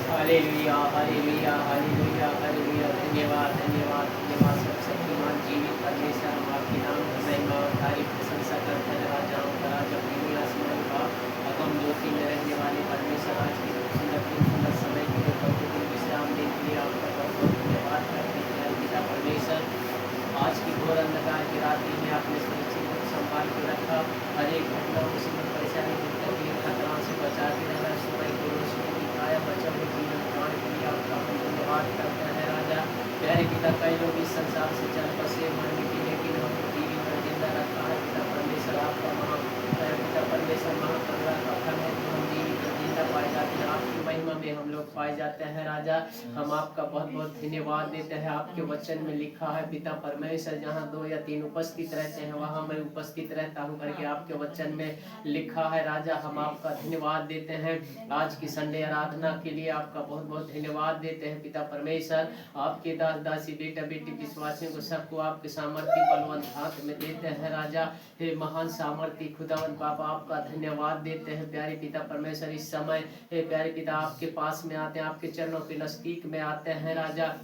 Hallelujah hallelujah hallelujah hallelujah. धन्यवाद धन्यवाद धन्यवाद सर्वशक्तिमान जीवित परमेश्वर, हम आपके नाम की महिमा और तारीफ प्रशंसा करते हैं। राजाओं का राजा, प्रेमी आसमान का अगम ज्योति में रहने वाले परमेश्वर, आज की सुंदर समय के लिए, प्रभु दिन विश्राम दिन के लिए आपका बहुत बहुत धन्यवाद करते हैं पिता परमेश्वर। आज की घोर अंधकार की रात्रि में आपने सुरक्षित रूप संभाल के रखा। हर एक घटना मुसीबत परेशानी दिक्कत खतरा से बचा के रखा। समय को रोशनी दिखाया, बचा हुए जीवन प्राण के लिए आपका हम धन्यवाद करते हैं राजा। प्यारे पिता, कई लोग इस संसार से चल बसे मरने की, लेकिन हम जीवित पर जिंदा रखा है पिता परमेश्वर। आपका पिता परमेश्वर महाकरुणा का फल है कि हम जीवित और जिंदा पाए जाते हैं। आपकी महिमा में हम लोग पाए जाते हैं राजा। हम आपका बहुत बहुत धन्यवाद देते हैं। आपके वचन में लिखा है पिता परमेश्वर, जहाँ 2 या 3 उपस्थित रहते हैं वहाँ मैं उपस्थित रहता हूँ करके आपके वचन में लिखा है राजा। हम आपका धन्यवाद देते हैं। आज की संडे आराधना के लिए आपका बहुत बहुत धन्यवाद देते हैं पिता परमेश्वर। आपके दास दासी बेटा बेटी विश्वासियों को सबको आपके सामर्थ्य बलवंत हाथ में देते हैं राजा। हे महान सामर्थ्य खुदावन पापा, आपका धन्यवाद देते हैं प्यारे पिता परमेश्वर। इस समय हे प्यारे पिता आपके पास में आते हैं, आपके चरणों के नजदीक में आते हैं राजा।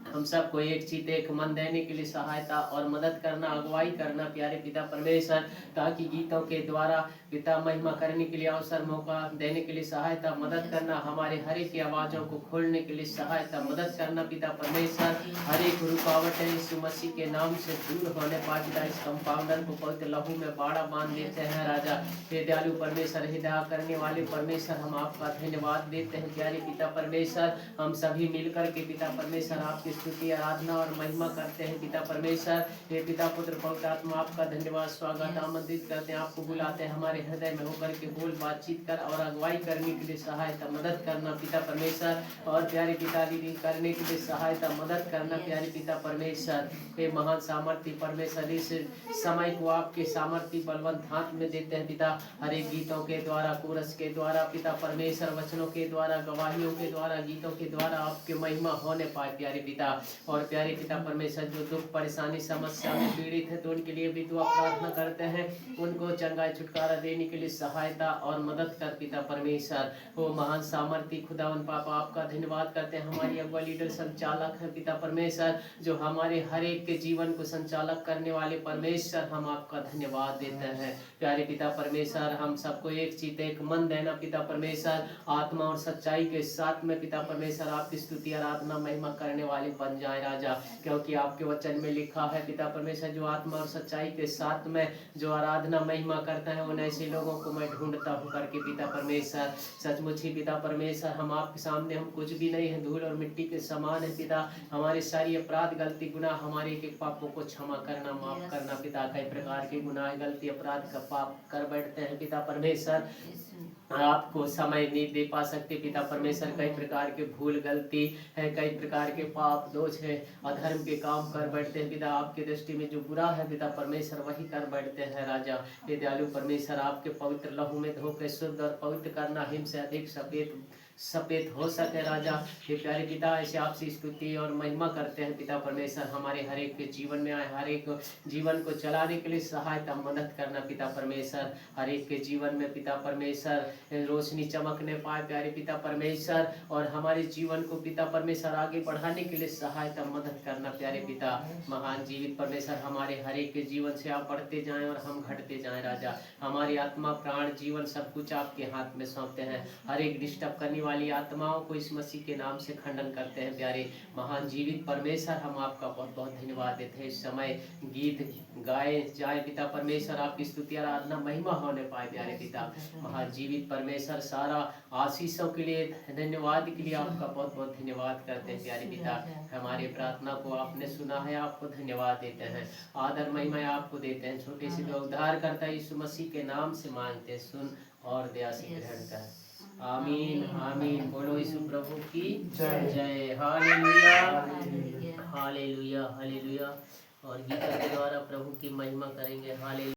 हम सबको एक चित एक मन देने के लिए सहायता और मदद करना, अगुवाई करना प्यारे पिता परमेश्वर, ताकि गीतों के द्वारा पिता महिमा करने के लिए अवसर मौका देने के लिए सहायता मदद करना, हमारे हर एक आवाज़ों को खोलने के लिए सहायता मदद करना पिता परमेश्वर। हर एक रुकावटें यीशु मसीह के नाम से दूर होने पाए पिता। इस कंपाउंडर को पवित्र लहू में बाड़ा बांध देते हैं राजा। हे दयालु परमेश्वर, हे दया करने वाले परमेश्वर, हम आपका धन्यवाद देते हैं प्यारे पिता परमेश्वर। हम सभी मिलकर के पिता परमेश्वर आपकी स्तुति आराधना और महिमा करते हैं पिता परमेश्वर। हे पिता पुत्र पवित्र आत्मा, आपका धन्यवाद स्वागत आमंत्रित करते हैं, आपको बुलाते हैं हमारे हृदय में होकर के बोल बातचीत कर और अगुवाई करने के लिए सहायता मदद करना पिता परमेश्वर। और प्यारे पिता दीदी करने के लिए सहायता मदद करना प्यारे पिता परमेश्वर। हे महान सामर्थ्य परमेश्वर, इस समय को आपके सामर्थ्य बलवंत हाथ में देते हैं पिता। हर एक गीतों के द्वारा, कोरस के द्वारा पिता परमेश्वर, वचनों के द्वारा, गवाहियों के द्वारा, गीतों के द्वारा आपके महिमा होने पाए प्यारे पिता। और प्यारे पिता परमेश्वर, जो दुख परेशानी समस्या में पीड़ित है तो उनके लिए भी दुआ प्रार्थना करते हैं, उनको चंगाई छुटकारा देने के लिए सहायता और मदद कर पिता परमेश्वर। वो महान सामर्थ्य खुदावन पापा, आपका धन्यवाद करते हैं। हमारी अगुआ लीडर संचालक है पिता परमेश्वर, जो हमारे हर एक के जीवन को संचालक करने वाले परमेश्वर, हम आपका धन्यवाद देते हैं प्यारे पिता परमेश्वर। हम सबको एक चित एक मन देना पिता परमेश्वर, आत्मा और सच्चाई के साथ में पिता परमेश्वर आपकी स्तुति आराधना महिमा करने वाले बन जाए राजा। क्योंकि आपके वचन में लिखा है पिता परमेश्वर, जो आत्मा और सच्चाई के साथ में जो आराधना महिमा करता है उन ऐसे लोगों को मैं ढूंढता हूँ करके पिता परमेश्वर। सचमुच ही पिता परमेश्वर, हम आपके सामने हम कुछ भी नहीं है, धूल और मिट्टी के समान है पिता। हमारे सारी अपराध गलती गुनाह, हमारे एक एक पापों को क्षमा करना, माफ करना पिता। कई प्रकार के गुनाह गलती अपराध का पाप कर बैठते हैं पिता परमेश्वर, आपको समय नहीं दे पा सकते पिता परमेश्वर। कई प्रकार के भूल गलती है, कई प्रकार के पाप दोष है, अधर्म के काम कर बैठते हैं पिता। आपके दृष्टि में जो बुरा है पिता परमेश्वर वही कर बैठते हैं राजा। हे दयालु परमेश्वर, आपके पवित्र लहू में धो के शुद्ध और पवित्र करना, हिम से अधिक सफेद हो सके राजा। हे प्यारे पिता, ऐसे आपसे स्तुति और महिमा करते हैं पिता परमेश्वर। हमारे हर एक के जीवन में आए, हर एक जीवन को चलाने के लिए सहायता मदद करना पिता परमेश्वर। हर एक के जीवन में पिता परमेश्वर रोशनी चमकने पाए प्यारे पिता परमेश्वर, और हमारे जीवन को पिता परमेश्वर आगे बढ़ाने के लिए सहायता मदद करना प्यारे पिता। महान जीवित परमेश्वर, हमारे हर एक के जीवन से आप बढ़ते जाएं और हम घटते जाएं राजा। हमारी आत्मा प्राण जीवन सब कुछ आपके हाथ में सौंपते हैं। हर एक डिस्टर्ब करने वाली आत्माओं को इस मसीह के नाम से खंडन करते हैं प्यारे महान जीवित परमेश्वर। हम आपका बहुत बहुत धन्यवाद देते हैं। इस समय गीत गाए जाए पिता परमेश्वर, आपकी स्तुति आराधना महिमा होने पाए प्यारे पिता। महान जीवित परमेश्वर, सारा आशीषों के लिए धन्यवाद के लिए आपका बहुत बहुत धन्यवाद करते हैं प्यारे पिता। हमारी प्रार्थना को आपने सुना है, आपको धन्यवाद देते हैं, आदर महिमा आपको देते हैं। छोटे से जो उद्धार करता है यीशु मसीह के नाम से मांगते हैं, सुन और दया से ग्रहण कर। आमीन आमीन। बोलो यीशु प्रभु की जय जय। Hallelujah hallelujah hallelujah. और गीत के द्वारा प्रभु की महिमा करेंगे। हालेलुया।